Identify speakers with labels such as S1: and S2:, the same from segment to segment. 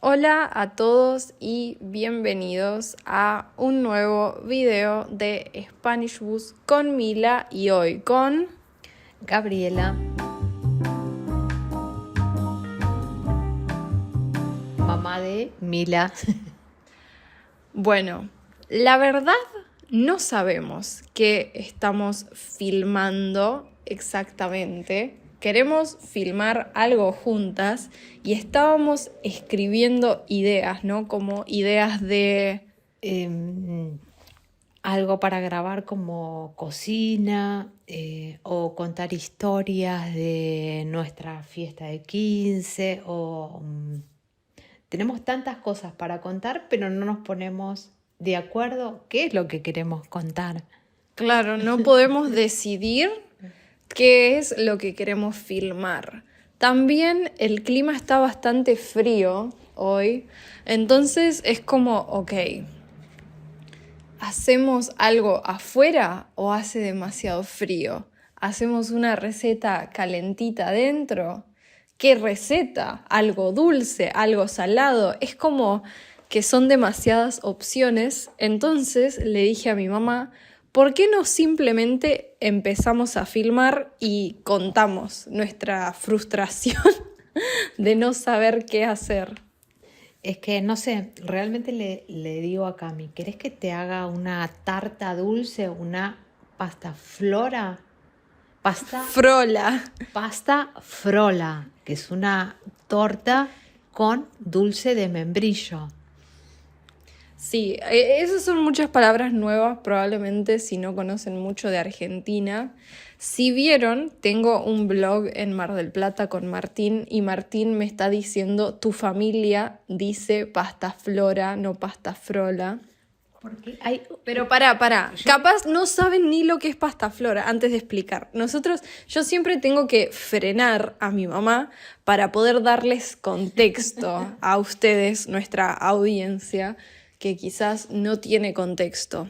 S1: Hola a todos y bienvenidos a un nuevo video de Spanish Bus con Mila y hoy con
S2: Gabriela, mamá de Mila.
S1: Bueno, la verdad no sabemos qué estamos filmando exactamente. Queremos filmar algo juntas y estábamos escribiendo ideas, ¿no? Como ideas de...
S2: Algo para grabar como cocina o contar historias de nuestra fiesta de 15 tenemos tantas cosas para contar, pero no nos ponemos de acuerdo qué es lo que queremos contar.
S1: Claro, no podemos decidir qué es lo que queremos filmar. También el clima está bastante frío hoy, entonces es como, ok, ¿hacemos algo afuera o hace demasiado frío? ¿Hacemos una receta calentita adentro? ¿Qué receta? ¿Algo dulce? ¿Algo salado? Es como que son demasiadas opciones. Entonces le dije a mi mamá, ¿por qué no simplemente empezamos a filmar y contamos nuestra frustración de no saber qué hacer?
S2: Es que, no sé, realmente le digo a Cami, ¿querés que te haga una tarta dulce, una pasta flora?
S1: Frola.
S2: Pasta frola, que es una torta con dulce de membrillo.
S1: Sí, esas son muchas palabras nuevas, probablemente si no conocen mucho de Argentina. Si vieron, tengo un blog en Mar del Plata con Martín y Martín me está diciendo, tu familia dice pasta flora, no pasta frola.
S2: Porque
S1: Pero pará, capaz no saben ni lo que es pasta flora antes de explicar. Yo siempre tengo que frenar a mi mamá para poder darles contexto a ustedes, nuestra audiencia, que quizás no tiene contexto.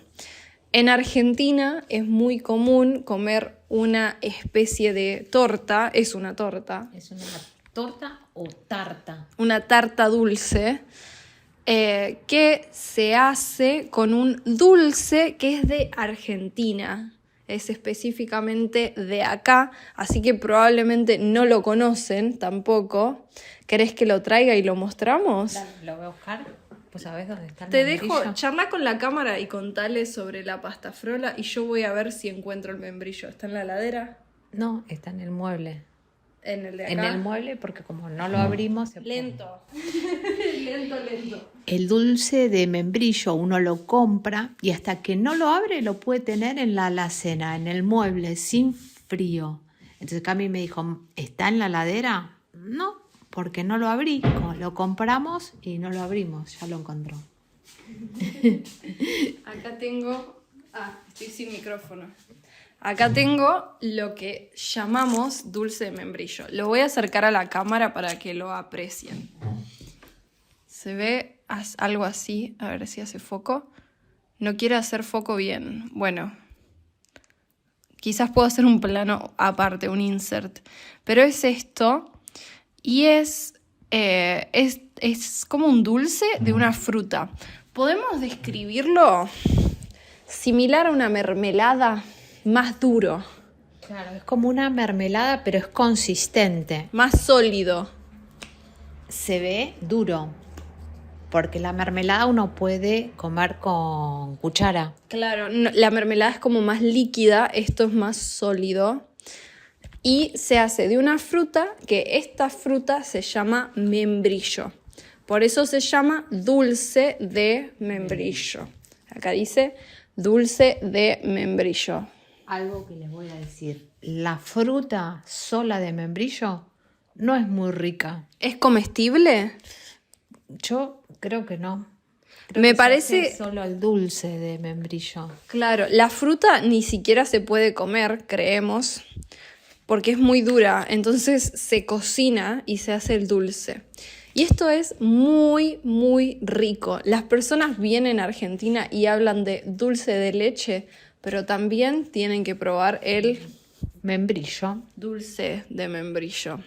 S1: En Argentina es muy común comer una especie de torta, es una torta.
S2: ¿Es una torta o tarta?
S1: Una tarta dulce. Que se hace con un dulce que es de Argentina, es específicamente de acá, así que probablemente no lo conocen tampoco. ¿Querés que lo traiga y lo mostramos?
S2: Dale, lo voy a buscar, pues sabés dónde está el
S1: Te
S2: membrillo.
S1: dejo charlar con la cámara y contale sobre la pasta frola y yo voy a ver si encuentro el membrillo. ¿Está en la heladera?
S2: No, está en el mueble.
S1: ¿En el de acá?
S2: En el mueble, porque como no lo abrimos...
S1: Lento. Lento.
S2: El dulce de membrillo uno lo compra y hasta que no lo abre lo puede tener en la alacena, en el mueble, sin frío. Entonces Cami me dijo, ¿está en la heladera? No, porque no lo abrí. Lo compramos y no lo abrimos, ya lo encontró.
S1: Acá tengo... estoy sin micrófono. Acá tengo lo que llamamos dulce de membrillo. Lo voy a acercar a la cámara para que lo aprecien. Se ve algo así. A ver si hace foco. No quiere hacer foco bien. Bueno, quizás puedo hacer un plano aparte, un insert. Pero es esto. Y es como un dulce de una fruta. ¿Podemos describirlo similar a una mermelada? Más duro.
S2: Claro, es como una mermelada, pero es consistente.
S1: Más sólido.
S2: Se ve duro, porque la mermelada uno puede comer con cuchara.
S1: Claro, la mermelada es como más líquida, esto es más sólido. Y se hace de una fruta, que esta fruta se llama membrillo. Por eso se llama dulce de membrillo. Acá dice dulce de membrillo.
S2: Algo que les voy a decir, la fruta sola de membrillo no es muy rica.
S1: ¿Es comestible?
S2: Yo creo que no. Creo
S1: Me
S2: que
S1: parece...
S2: se hace solo el dulce de membrillo.
S1: Claro, la fruta ni siquiera se puede comer, creemos, porque es muy dura, entonces se cocina y se hace el dulce. Y esto es muy, muy rico. Las personas vienen a Argentina y hablan de dulce de leche, pero también tienen que probar el
S2: membrillo.
S1: Dulce de membrillo.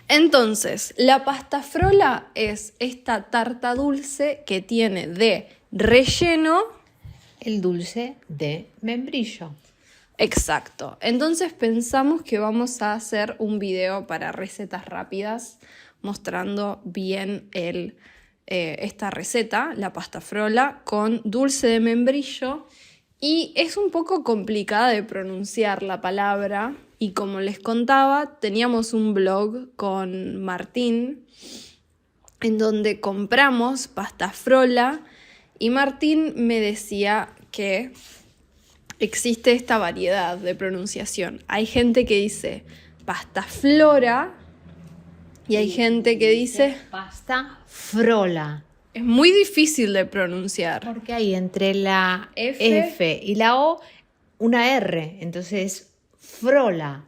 S1: Entonces, la pasta frola es esta tarta dulce que tiene de relleno.
S2: El dulce de membrillo.
S1: Exacto. Entonces pensamos que vamos a hacer un video para recetas rápidas mostrando bien esta receta, la pasta frola con dulce de membrillo. Y es un poco complicada de pronunciar la palabra. Y como les contaba, teníamos un blog con Martín en donde compramos pasta frola y Martín me decía que existe esta variedad de pronunciación. Hay gente que dice pasta flora y hay gente que dice
S2: pasta frola.
S1: Es muy difícil de pronunciar.
S2: Porque hay entre la F y la O una R. Entonces, frola.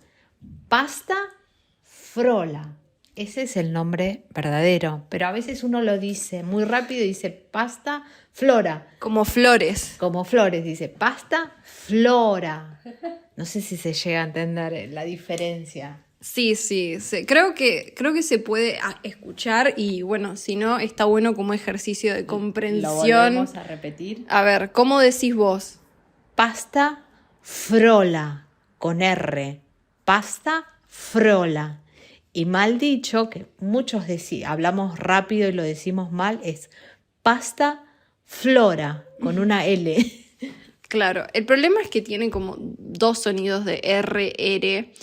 S2: Pasta frola. Ese es el nombre verdadero. Pero a veces uno lo dice muy rápido y dice pasta flora.
S1: Como flores.
S2: Como flores. Dice pasta flora. No sé si se llega a entender la diferencia.
S1: Sí. Creo que se puede escuchar y bueno, si no, está bueno como ejercicio de comprensión.
S2: Lo volvemos a repetir.
S1: A ver, ¿cómo decís vos?
S2: Pasta frola, con R. Pasta frola. Y mal dicho, que muchos hablamos rápido y lo decimos mal, es pasta flora, con una L.
S1: Claro, el problema es que tiene como dos sonidos de R, R.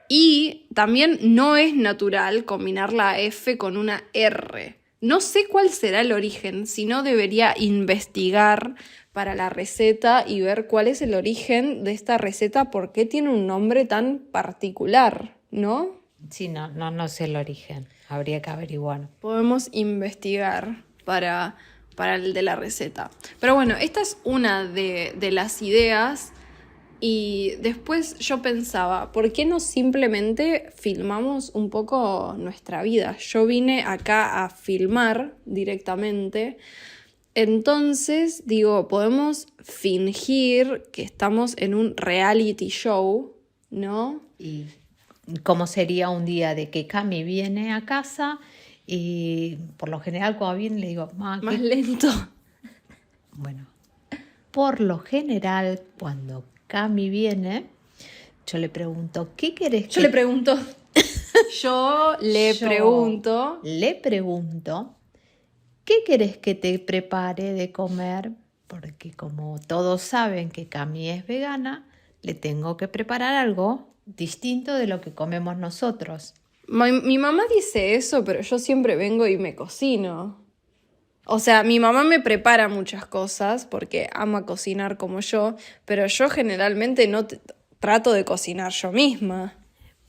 S1: Y también no es natural combinar la F con una R. No sé cuál será el origen, si no debería investigar para la receta y ver cuál es el origen de esta receta, por qué tiene un nombre tan particular, ¿no?
S2: Sí, no sé el origen, habría que averiguar.
S1: Podemos investigar para el de la receta. Pero bueno, esta es una de las ideas. Y después yo pensaba, ¿por qué no simplemente filmamos un poco nuestra vida? Yo vine acá a filmar directamente, entonces digo, podemos fingir que estamos en un reality show, ¿no?
S2: ¿Y cómo sería un día de que Cami viene a casa y por lo general cuando viene le digo,
S1: más lento?
S2: Bueno, por lo general cuando Cami viene, yo le pregunto, ¿qué querés que...?
S1: Yo le pregunto,
S2: ¿qué querés que te prepare de comer? Porque como todos saben que Cami es vegana, le tengo que preparar algo distinto de lo que comemos nosotros.
S1: Mi mamá dice eso, pero yo siempre vengo y me cocino. O sea, mi mamá me prepara muchas cosas porque ama cocinar como yo, pero yo generalmente no trato de cocinar yo misma.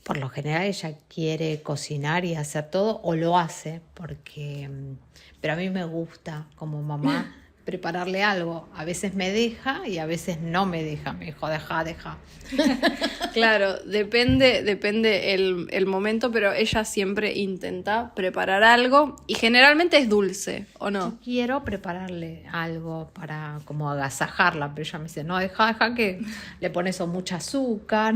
S2: Por lo general ella quiere cocinar y hacer todo o lo hace, pero a mí me gusta como mamá prepararle algo. A veces me deja y a veces no me deja. Me dijo, deja.
S1: Claro, depende el momento, pero ella siempre intenta preparar algo y generalmente es dulce, ¿o no?
S2: Yo quiero prepararle algo para como agasajarla, pero ella me dice, no, deja que le pones mucho azúcar.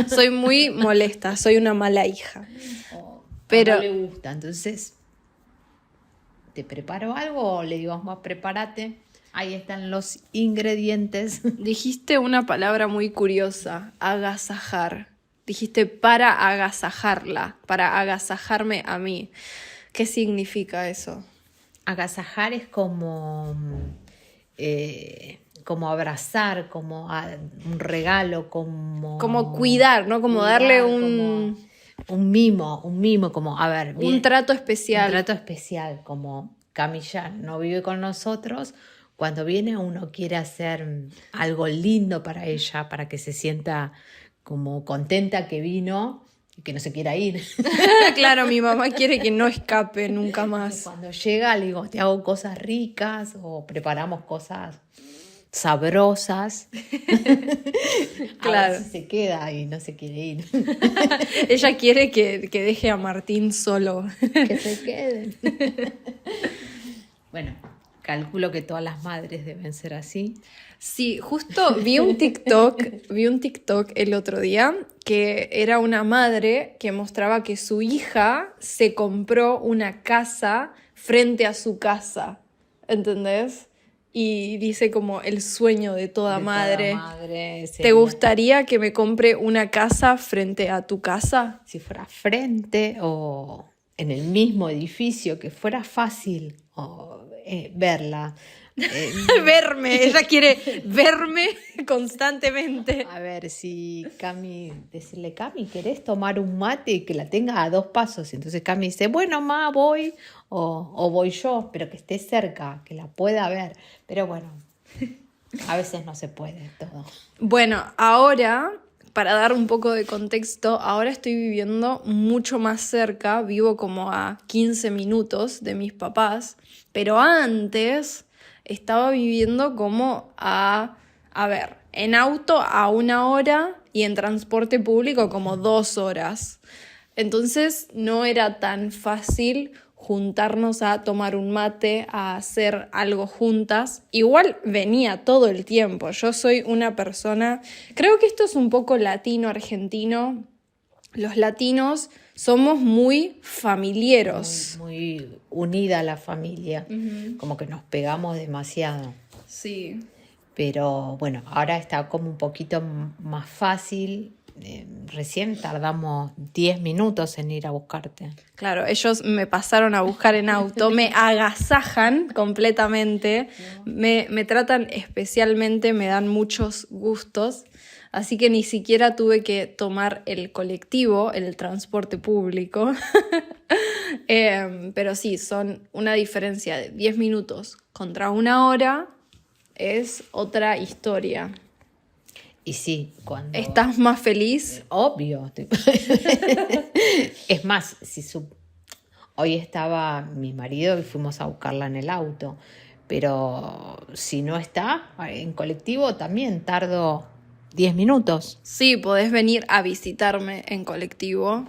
S1: Soy muy molesta, soy una mala hija.
S2: Pero no le gusta, entonces te preparo algo o le digo, vamos, prepárate. Ahí están los ingredientes.
S1: Dijiste una palabra muy curiosa, agasajar. Dijiste para agasajarla, para agasajarme a mí. ¿Qué significa eso?
S2: Agasajar es como abrazar, como un regalo,
S1: como cuidar, ¿no? Como cuidar, darle un
S2: mimo, como, a ver, bien,
S1: un trato especial.
S2: Un trato especial, como Cami ya no vive con nosotros. Cuando viene uno quiere hacer algo lindo para ella, para que se sienta como contenta que vino y que no se quiera ir.
S1: Claro, mi mamá quiere que no escape nunca más.
S2: Cuando llega le digo, te hago cosas ricas o preparamos cosas sabrosas.
S1: Claro.
S2: A ver si se queda y no se quiere ir.
S1: Ella quiere que deje a Martín solo.
S2: Que se queden. Bueno, Calculo que todas las madres deben ser así.
S1: Sí, justo vi un TikTok el otro día que era una madre que mostraba que su hija se compró una casa frente a su casa, ¿entendés? Y dice como el sueño de toda madre.
S2: Toda madre
S1: ¿Te
S2: sería,
S1: gustaría que me compre una casa frente a tu casa?
S2: si fuera frente o en el mismo edificio, que fuera fácil verla.
S1: Verme, ella quiere verme constantemente.
S2: A ver, si Cami, decirle, Cami, ¿querés tomar un mate y que la tenga a 2 pasos? Entonces Cami dice, bueno, ma, voy o voy yo, pero que esté cerca, que la pueda ver. Pero bueno, a veces no se puede todo.
S1: Bueno, ahora, para dar un poco de contexto, ahora estoy viviendo mucho más cerca, vivo como a 15 minutos de mis papás, pero antes estaba viviendo como en auto a 1 hora y en transporte público como 2 horas. Entonces no era tan fácil juntarnos a tomar un mate, a hacer algo juntas. Igual venía todo el tiempo. Yo soy una persona, creo que esto es un poco latino-argentino. Los latinos somos muy familiares.
S2: Muy unida la familia, como que nos pegamos demasiado.
S1: Sí.
S2: Pero bueno, ahora está como un poquito más fácil. Recién tardamos 10 minutos en ir a buscarte.
S1: Claro, ellos me pasaron a buscar en auto, me agasajan completamente, me tratan especialmente, me dan muchos gustos, así que ni siquiera tuve que tomar el colectivo, el transporte público. Pero sí, son una diferencia de 10 minutos contra 1 hora, es otra historia.
S2: Y sí, cuando...
S1: ¿Estás más feliz?
S2: Obvio. Es más, hoy estaba mi marido y fuimos a buscarla en el auto, pero si no está, en colectivo también tardo 10 minutos.
S1: Sí, podés venir a visitarme en colectivo.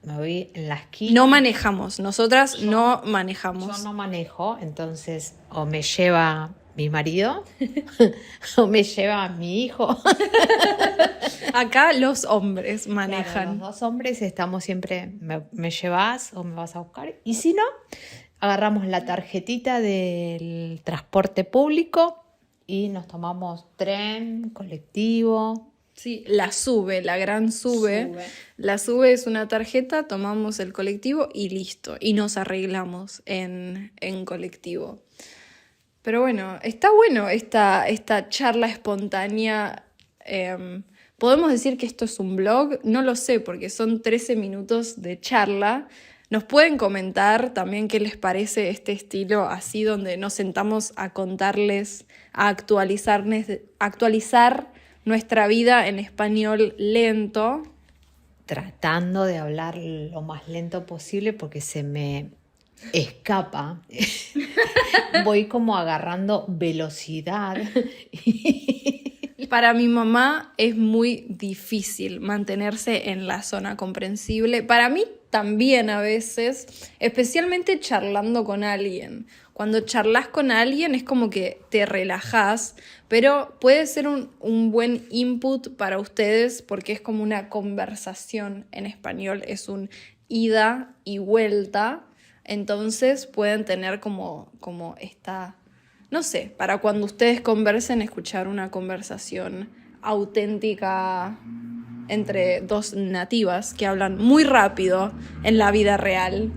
S2: Me voy en la esquina.
S1: No manejamos, nosotras no manejamos.
S2: Yo no manejo, entonces o me lleva mi marido o me lleva mi hijo.
S1: Acá los hombres manejan.
S2: Claro, los 2 hombres estamos siempre, me llevas o me vas a buscar. Y si no, agarramos la tarjetita del transporte público y nos tomamos tren, colectivo.
S1: Sí, la SUBE, la gran SUBE. La SUBE es una tarjeta, tomamos el colectivo y listo. Y nos arreglamos en colectivo. Pero bueno, está bueno esta charla espontánea. ¿Podemos decir que esto es un blog? No lo sé, porque son 13 minutos de charla. Nos pueden comentar también qué les parece este estilo así, donde nos sentamos a contarles, a actualizar nuestra vida en español lento.
S2: Tratando de hablar lo más lento posible porque se me escapa. Voy como agarrando velocidad.
S1: Para mi mamá es muy difícil mantenerse en la zona comprensible. Para mí también a veces, especialmente charlando con alguien. Cuando charlas con alguien es como que te relajás, pero puede ser un buen input para ustedes porque es como una conversación en español, es un ida y vuelta. Entonces pueden tener como esta, no sé, para cuando ustedes conversen, escuchar una conversación auténtica entre 2 nativas que hablan muy rápido en la vida real.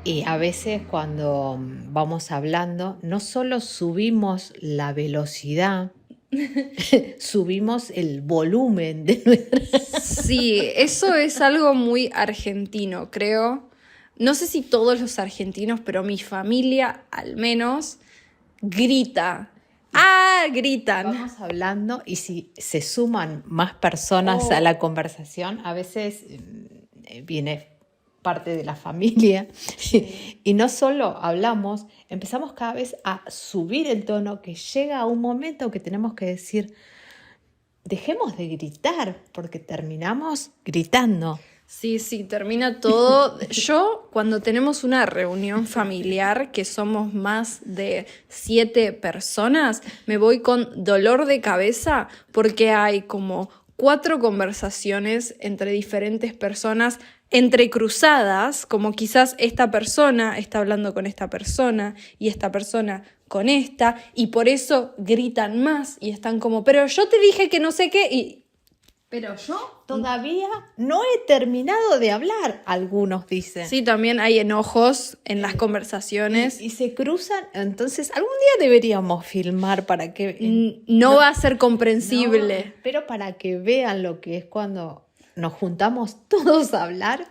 S2: Y a veces cuando vamos hablando, no solo subimos la velocidad, subimos el volumen de nuestra...
S1: Sí, eso es algo muy argentino, creo. No sé si todos los argentinos, pero mi familia al menos grita. Gritan.
S2: Vamos hablando y si se suman más personas a la conversación, a veces viene parte de la familia y no solo hablamos, empezamos cada vez a subir el tono, que llega a un momento que tenemos que decir, dejemos de gritar porque terminamos gritando.
S1: Sí, sí, termina todo. Yo, cuando tenemos una reunión familiar, que somos más de 7 personas, me voy con dolor de cabeza porque hay como 4 conversaciones entre diferentes personas, entrecruzadas, como quizás esta persona está hablando con esta persona y esta persona con esta, y por eso gritan más y están como, pero yo te dije que no sé qué, y...
S2: Pero yo todavía no he terminado de hablar, algunos dicen.
S1: Sí, también hay enojos en las conversaciones.
S2: Y se cruzan, entonces algún día deberíamos filmar para que...
S1: No va a ser comprensible.
S2: No, pero para que vean lo que es cuando nos juntamos todos a hablar,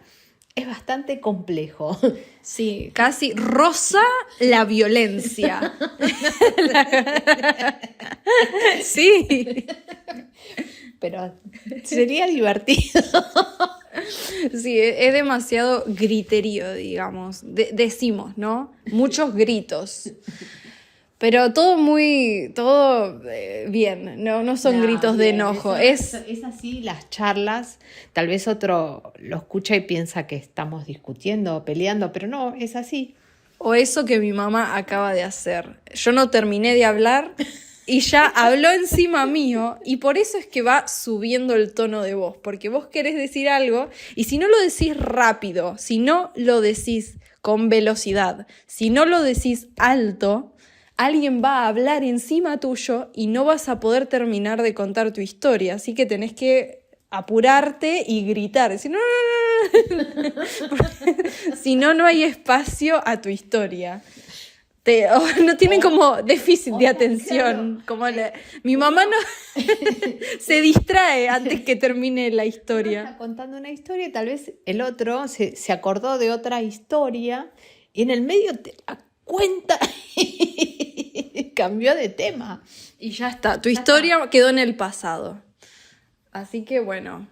S2: es bastante complejo.
S1: Sí, casi roza la violencia. Sí.
S2: Pero sería divertido.
S1: Sí, es demasiado griterío, digamos. Decimos, ¿no? Muchos gritos. Pero todo bien, no son gritos de enojo.
S2: Es así las charlas. Tal vez otro lo escucha y piensa que estamos discutiendo o peleando, pero no, es así.
S1: O eso que mi mamá acaba de hacer. Yo no terminé de hablar y ya habló encima mío, y por eso es que va subiendo el tono de voz, porque vos querés decir algo y si no lo decís rápido, si no lo decís con velocidad, si no lo decís alto, alguien va a hablar encima tuyo y no vas a poder terminar de contar tu historia, así que tenés que apurarte y gritar, decir, no, no, no, no. Si no, no hay espacio a tu historia. No tienen como déficit de atención. Como mi mamá no se distrae antes que termine la historia.
S2: Uno está contando una historia y tal vez el otro se acordó de otra historia y en el medio te la cuenta y cambió de tema.
S1: Y ya está, tu historia quedó en el pasado. Así que bueno.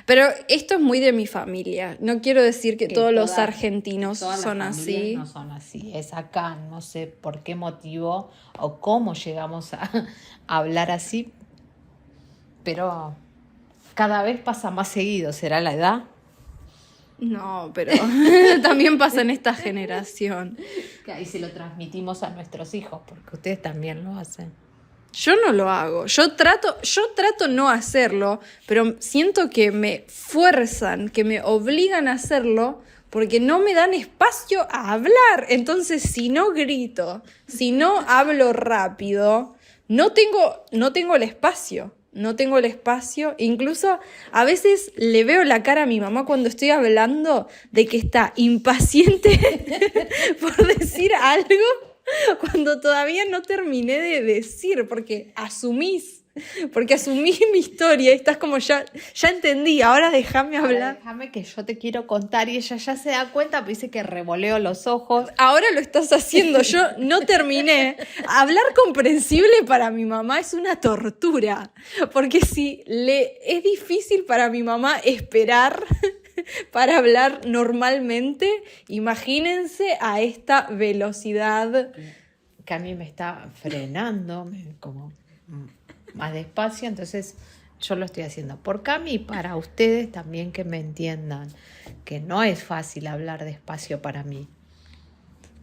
S1: Pero esto es muy de mi familia. No quiero decir que todos los argentinos son así.
S2: No son así. Es acá, no sé por qué motivo o cómo llegamos a hablar así. Pero cada vez pasa más seguido. ¿Será la edad?
S1: No, pero también pasa en esta generación.
S2: Y se lo transmitimos a nuestros hijos, porque ustedes también lo hacen.
S1: Yo no lo hago, yo trato no hacerlo, pero siento que me fuerzan, que me obligan a hacerlo porque no me dan espacio a hablar. Entonces, si no grito, si no hablo rápido, no tengo el espacio. No tengo el espacio. Incluso a veces le veo la cara a mi mamá cuando estoy hablando de que está impaciente por decir algo. Cuando todavía no terminé de decir, porque asumís mi historia y estás como ya entendí, ahora déjame hablar.
S2: Déjame que yo te quiero contar y ella ya se da cuenta, pero dice que revoleo los ojos.
S1: Ahora lo estás haciendo, yo no terminé. Hablar comprensible para mi mamá es una tortura, porque es difícil para mi mamá esperar para hablar normalmente, imagínense a esta velocidad.
S2: Que a mí me está frenando, como más despacio, entonces yo lo estoy haciendo por Cami y para ustedes también que me entiendan, que no es fácil hablar despacio para mí.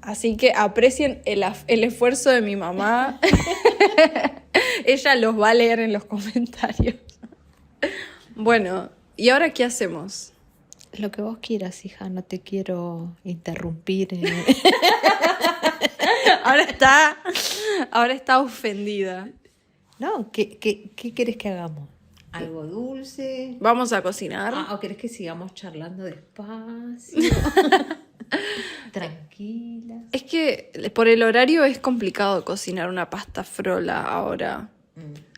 S1: Así que aprecien el esfuerzo de mi mamá. Ella los va a leer en los comentarios. Bueno, ¿y ahora qué hacemos?
S2: Lo que vos quieras, hija, no te quiero interrumpir.
S1: Ahora está ofendida.
S2: No, ¿qué querés que hagamos? ¿Algo dulce?
S1: ¿Vamos a cocinar?
S2: ¿O querés que sigamos charlando despacio? Tranquila.
S1: Es que por el horario es complicado cocinar una pasta frola ahora.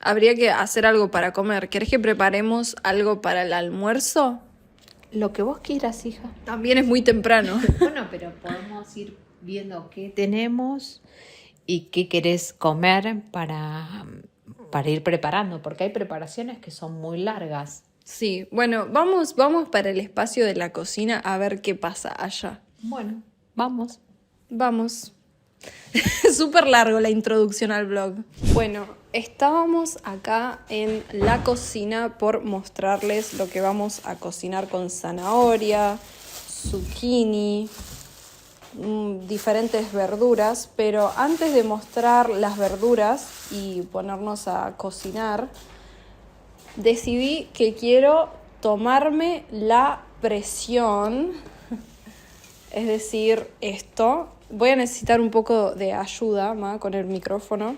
S1: Habría que hacer algo para comer. ¿Querés que preparemos algo para el almuerzo?
S2: Lo que vos quieras, hija.
S1: También es muy temprano.
S2: Bueno, pero podemos ir viendo qué tenemos y qué querés comer para ir preparando, porque hay preparaciones que son muy largas.
S1: Sí, bueno, vamos para el espacio de la cocina a ver qué pasa allá.
S2: Bueno, vamos.
S1: Vamos. Súper largo la introducción al blog. Bueno, estábamos acá en la cocina por mostrarles lo que vamos a cocinar con zanahoria, zucchini, diferentes verduras, pero antes de mostrar las verduras y ponernos a cocinar, decidí que quiero tomarme la presión, es decir, esto. Voy a necesitar un poco de ayuda, Ma, con el micrófono,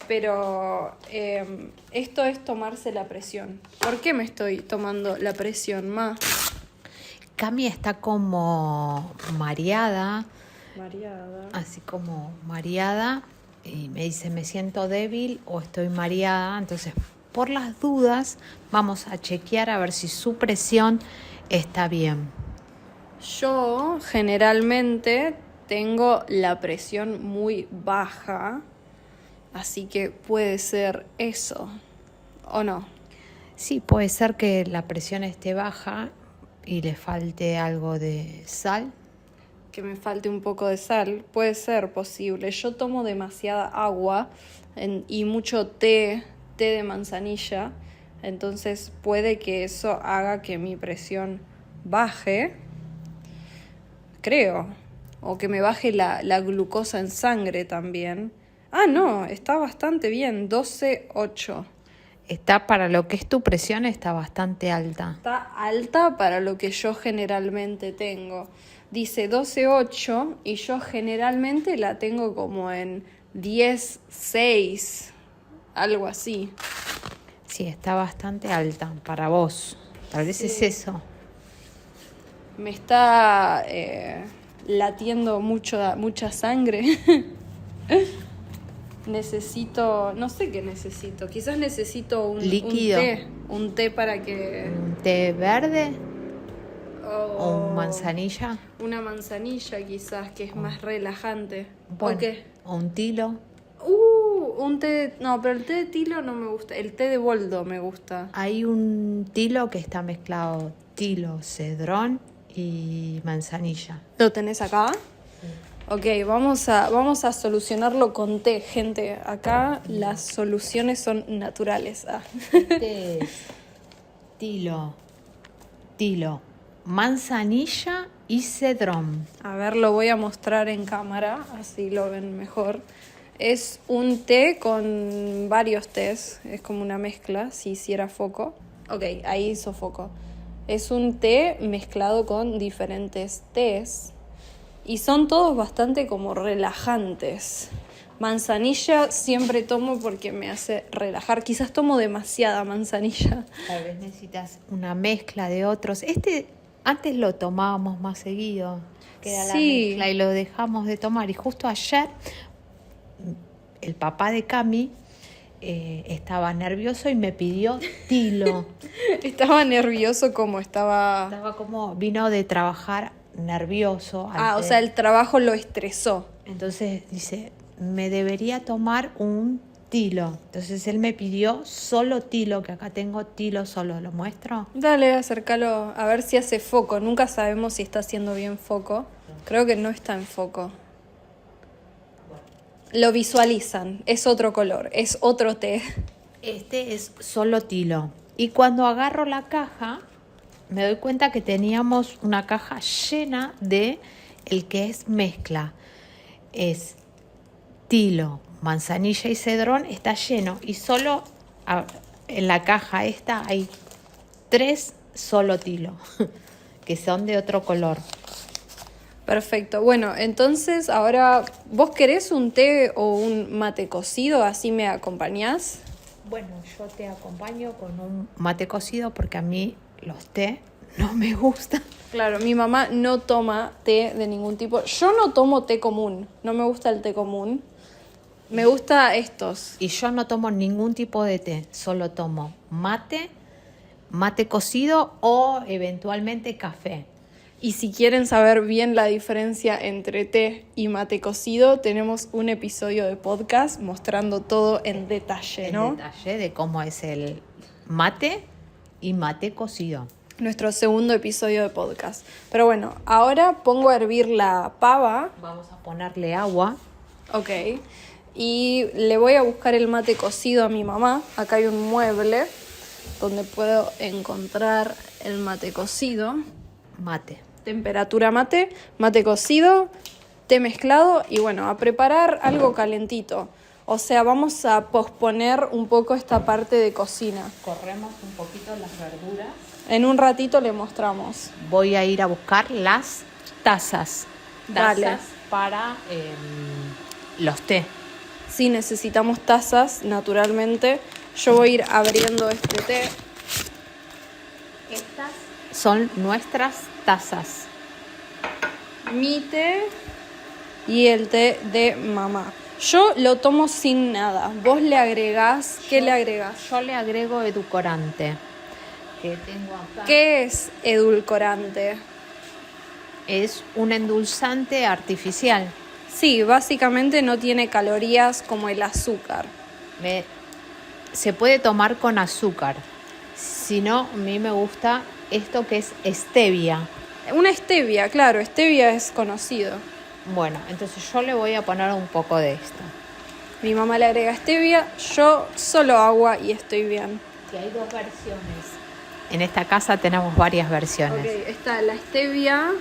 S1: pero esto es tomarse la presión. ¿Por qué me estoy tomando la presión, Ma?
S2: Cami está como mareada, así como mareada, y me dice, me siento débil o estoy mareada. Entonces, por las dudas, vamos a chequear a ver si su presión está bien.
S1: Yo generalmente tengo la presión muy baja, así que puede ser eso, ¿o no?
S2: Sí, puede ser que la presión esté baja y le falte algo de sal.
S1: Que me falte un poco de sal, puede ser posible. Yo tomo demasiada agua y mucho té de manzanilla, entonces puede que eso haga que mi presión baje, creo, o que me baje la glucosa en sangre también. Ah, no, está bastante bien, 12,8.
S2: Está, para lo que es tu presión, está bastante alta.
S1: Está alta para lo que yo generalmente tengo. Dice 12,8 y yo generalmente la tengo como en 10,6, algo así.
S2: Sí, está bastante alta para vos. Tal vez es eso.
S1: Me está latiendo mucha sangre. Necesito, no sé qué necesito. Quizás necesito un
S2: líquido.
S1: Un té para que...
S2: ¿Un té verde? ¿O un manzanilla?
S1: Una manzanilla quizás, que es más relajante.
S2: Bueno,
S1: ¿O qué?
S2: ¿o un tilo?
S1: Un té... No, pero el té de tilo no me gusta. El té de boldo me gusta.
S2: Hay un tilo que está mezclado tilo, cedrón y manzanilla.
S1: ¿Lo tenés acá? Ok, vamos a solucionarlo con té, gente. Acá las soluciones son naturales.
S2: Este es tilo, manzanilla y cedrón.
S1: A ver, lo voy a mostrar en cámara, así lo ven mejor. Es un té con varios tés, es como una mezcla, si hiciera foco. Ok, ahí hizo foco. Es un té mezclado con diferentes tés. Y son todos bastante como relajantes. Manzanilla siempre tomo porque me hace relajar. Quizás tomo demasiada manzanilla.
S2: Tal vez necesitas una mezcla de otros. Antes lo tomábamos más seguido, que era la mezcla, y lo dejamos de tomar. Y justo ayer, el papá de Cami estaba nervioso y me pidió tilo.
S1: Estaba nervioso como estaba...
S2: Estaba como, vino de trabajar nervioso.
S1: O sea, el trabajo lo estresó.
S2: Entonces dice, me debería tomar un tilo. Entonces él me pidió solo tilo, que acá tengo tilo solo. ¿Lo muestro?
S1: Dale, acércalo, a ver si hace foco. Nunca sabemos si está haciendo bien foco. Creo que no está en foco. Lo visualizan, es otro color, es otro té.
S2: Este es solo tilo. Y cuando agarro la caja, me doy cuenta que teníamos una caja llena de el que es mezcla. Es tilo, manzanilla y cedrón, está lleno. Y solo en la caja esta hay 3 solo tilo, que son de otro color.
S1: Perfecto. Bueno, entonces ahora, ¿vos querés un té o un mate cocido? ¿Así me acompañás?
S2: Bueno, yo te acompaño con un mate cocido porque a mí los té no me gustan.
S1: Claro, mi mamá no toma té de ningún tipo. Yo no tomo té común, no me gusta el té común. Me gusta estos.
S2: Y yo no tomo ningún tipo de té, solo tomo mate cocido o eventualmente café.
S1: Y si quieren saber bien la diferencia entre té y mate cocido, tenemos un episodio de podcast mostrando todo en detalle, ¿no?
S2: En detalle de cómo es el mate y mate cocido.
S1: nuestro segundo episodio de podcast. Pero bueno, ahora pongo a hervir la pava.
S2: Vamos a ponerle agua.
S1: Ok. Y le voy a buscar el mate cocido a mi mamá. Acá hay un mueble donde puedo encontrar el mate cocido.
S2: Mate.
S1: Temperatura mate, mate cocido, té mezclado y bueno, a preparar algo calentito. O sea, vamos a posponer un poco esta parte de cocina.
S2: Corremos un poquito las verduras.
S1: En un ratito le mostramos.
S2: Voy a ir a buscar las tazas.
S1: Dale.
S2: Para los té.
S1: Sí, necesitamos tazas, naturalmente. Yo voy a ir abriendo este té.
S2: Estas son nuestras tazas.
S1: Mi té y el té de mamá. Yo lo tomo sin nada. Vos le agregás, ¿qué le agregás?
S2: Yo le agrego edulcorante. Que tengo acá.
S1: ¿Qué es edulcorante?
S2: Es un endulzante artificial.
S1: Sí, básicamente no tiene calorías como el azúcar.
S2: Se puede tomar con azúcar. Si no, a mí me gusta esto que es stevia.
S1: Una stevia, claro, stevia es conocido.
S2: Bueno, entonces yo le voy a poner un poco de esto.
S1: Mi mamá le agrega stevia, yo solo agua y estoy bien.
S2: Que hay dos versiones. En esta casa tenemos varias versiones.
S1: Ok, está la stevia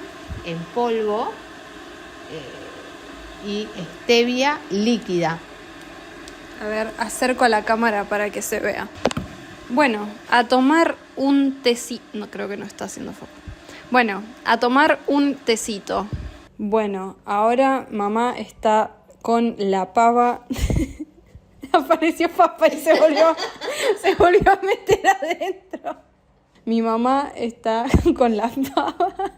S2: en polvo y stevia líquida.
S1: A ver, acerco a la cámara para que se vea. Bueno, a tomar un tecito. No, creo que no está haciendo foco. Bueno, a tomar un tecito. Bueno, ahora mamá está con la pava. Apareció papa y se volvió a meter adentro. Mi mamá está con la pava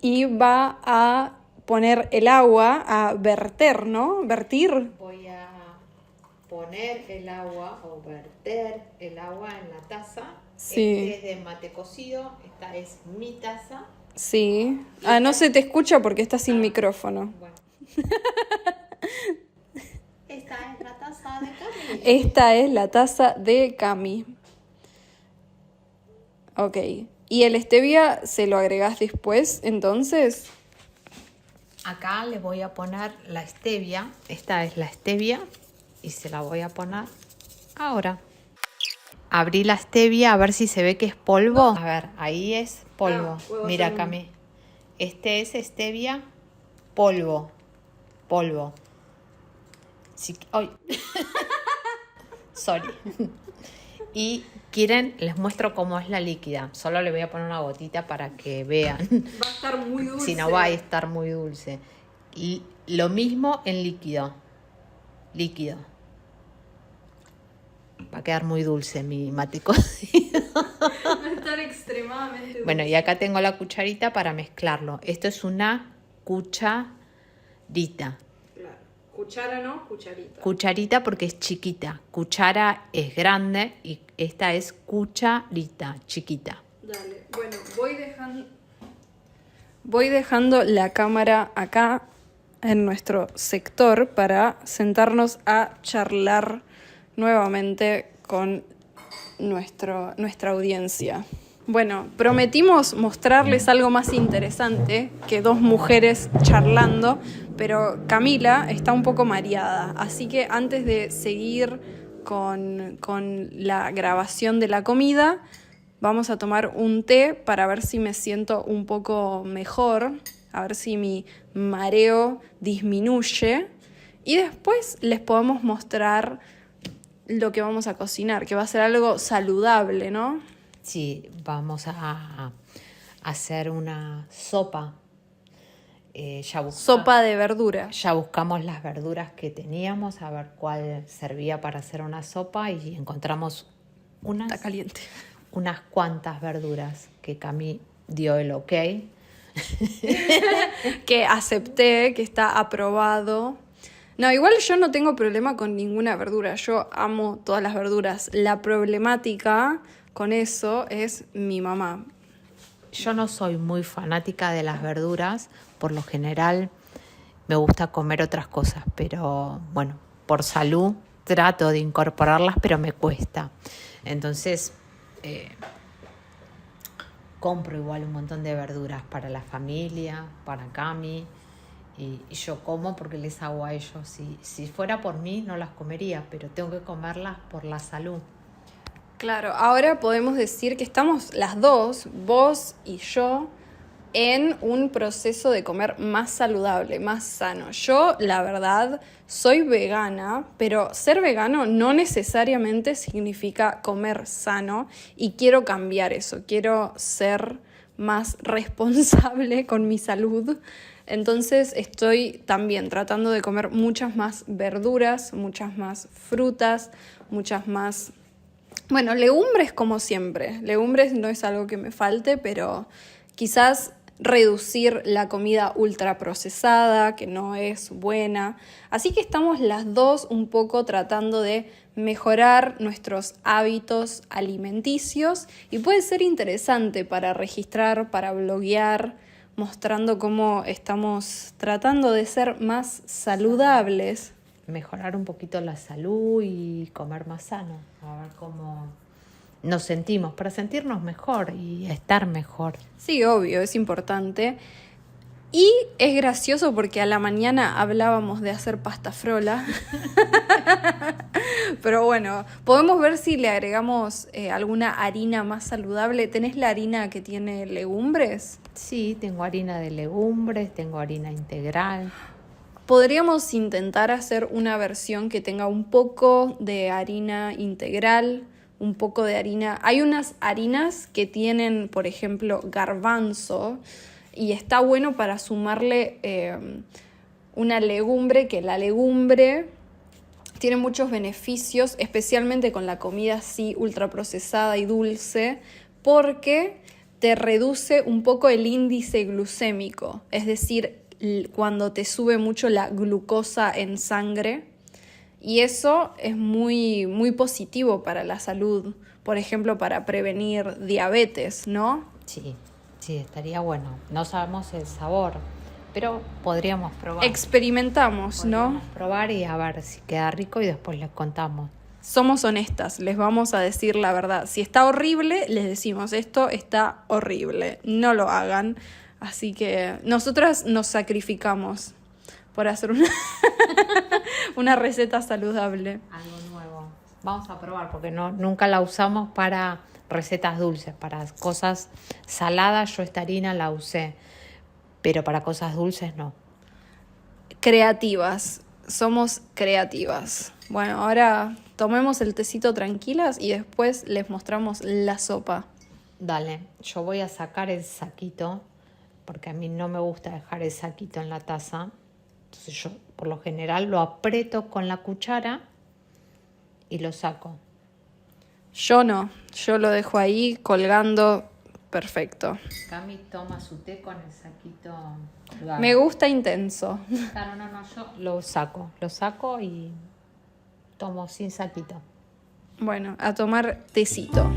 S1: y va a poner el agua, a verter, ¿no? Vertir.
S2: Voy a poner el agua o verter el agua en la taza.
S1: Sí.
S2: Este es de mate cocido, esta es mi taza.
S1: Sí. Ah, no se te escucha porque está sin micrófono.
S2: Bueno. Esta es la taza de Cami.
S1: Esta es la taza de Cami. Ok. ¿Y el stevia se lo agregás después, entonces?
S2: Acá le voy a poner la stevia. Esta es la stevia y se la voy a poner ahora. Abrí la stevia a ver si se ve que es polvo. A ver, ahí es polvo. Mira, Cami. Este es stevia polvo. Polvo. ¡Ay! Sorry. Y quieren, les muestro cómo es la líquida. Solo le voy a poner una gotita para que vean.
S1: Va a estar muy dulce.
S2: Si no, va a estar muy dulce. Y lo mismo en líquido. Líquido. Va a quedar muy dulce mi mate cocido.
S1: Va a estar extremadamente dulce.
S2: Bueno, y acá tengo la cucharita para mezclarlo. Esto es una cucharita.
S1: Claro. Cuchara no, cucharita.
S2: Cucharita porque es chiquita. Cuchara es grande y esta es cucharita, chiquita.
S1: Dale. Bueno, voy dejando la cámara acá en nuestro sector para sentarnos a charlar nuevamente con nuestra audiencia. Bueno, prometimos mostrarles algo más interesante que dos mujeres charlando, pero Camila está un poco mareada, así que antes de seguir con la grabación de la comida, vamos a tomar un té para ver si me siento un poco mejor, a ver si mi mareo disminuye y después les podemos mostrar lo que vamos a cocinar, que va a ser algo saludable, ¿no?
S2: Sí, vamos a hacer una sopa.
S1: Sopa de verdura.
S2: Ya buscamos las verduras que teníamos, a ver cuál servía para hacer una sopa y encontramos
S1: Está caliente.
S2: unas cuantas verduras que Cami dio el ok.
S1: Que acepté, que está aprobado. No, igual yo no tengo problema con ninguna verdura. Yo amo todas las verduras. La problemática con eso es mi mamá.
S2: Yo no soy muy fanática de las verduras. Por lo general me gusta comer otras cosas, pero bueno, por salud trato de incorporarlas, pero me cuesta. Entonces, compro igual un montón de verduras para la familia, para Cami, y yo como porque les hago a ellos. Si fuera por mí no las comería, pero tengo que comerlas por la salud.
S1: Claro, ahora podemos decir que estamos las dos, vos y yo, en un proceso de comer más saludable, más sano. Yo, la verdad, soy vegana, pero ser vegano no necesariamente significa comer sano y quiero cambiar eso, quiero ser más responsable con mi salud. Entonces estoy también tratando de comer muchas más verduras, muchas más frutas, muchas más... Bueno, legumbres como siempre. Legumbres no es algo que me falte, pero quizás reducir la comida ultraprocesada, que no es buena. Así que estamos las dos un poco tratando de mejorar nuestros hábitos alimenticios y puede ser interesante para registrar, para bloguear, mostrando cómo estamos tratando de ser más saludables.
S2: Mejorar un poquito la salud y comer más sano, a ver cómo nos sentimos, para sentirnos mejor y estar mejor.
S1: Sí, obvio, es importante. Y es gracioso porque a la mañana hablábamos de hacer pasta frola. Pero bueno, podemos ver si le agregamos alguna harina más saludable. ¿Tenés la harina que tiene legumbres?
S2: Sí, tengo harina de legumbres, tengo harina integral.
S1: Podríamos intentar hacer una versión que tenga un poco de harina integral, un poco de harina... Hay unas harinas que tienen, por ejemplo, garbanzo, y está bueno para sumarle una legumbre, que la legumbre tiene muchos beneficios, especialmente con la comida así ultraprocesada y dulce, porque te reduce un poco el índice glucémico, es decir, cuando te sube mucho la glucosa en sangre, y eso es muy, muy positivo para la salud, por ejemplo, para prevenir diabetes, ¿no?
S2: Sí, estaría bueno. No sabemos el sabor, pero podríamos probar.
S1: Experimentamos, ¿no?
S2: Probar y a ver si queda rico y después les contamos.
S1: Somos honestas, les vamos a decir la verdad. Si está horrible, les decimos esto está horrible, no lo hagan. Así que nosotras nos sacrificamos por hacer una receta saludable.
S2: Algo nuevo. Vamos a probar porque nunca la usamos para recetas dulces. Para cosas saladas yo esta harina la usé, pero para cosas dulces no.
S1: Creativas, somos creativas. Bueno, ahora tomemos el tecito tranquilas y después les mostramos la sopa.
S2: Dale, yo voy a sacar el saquito, porque a mí no me gusta dejar el saquito en la taza. Entonces yo por lo general lo aprieto con la cuchara y lo saco.
S1: Yo no, yo lo dejo ahí colgando perfecto.
S2: Cami toma su té con el saquito colgado.
S1: Me gusta intenso.
S2: Claro, no, yo lo saco y tomo sin saquito.
S1: Bueno, a tomar tecito.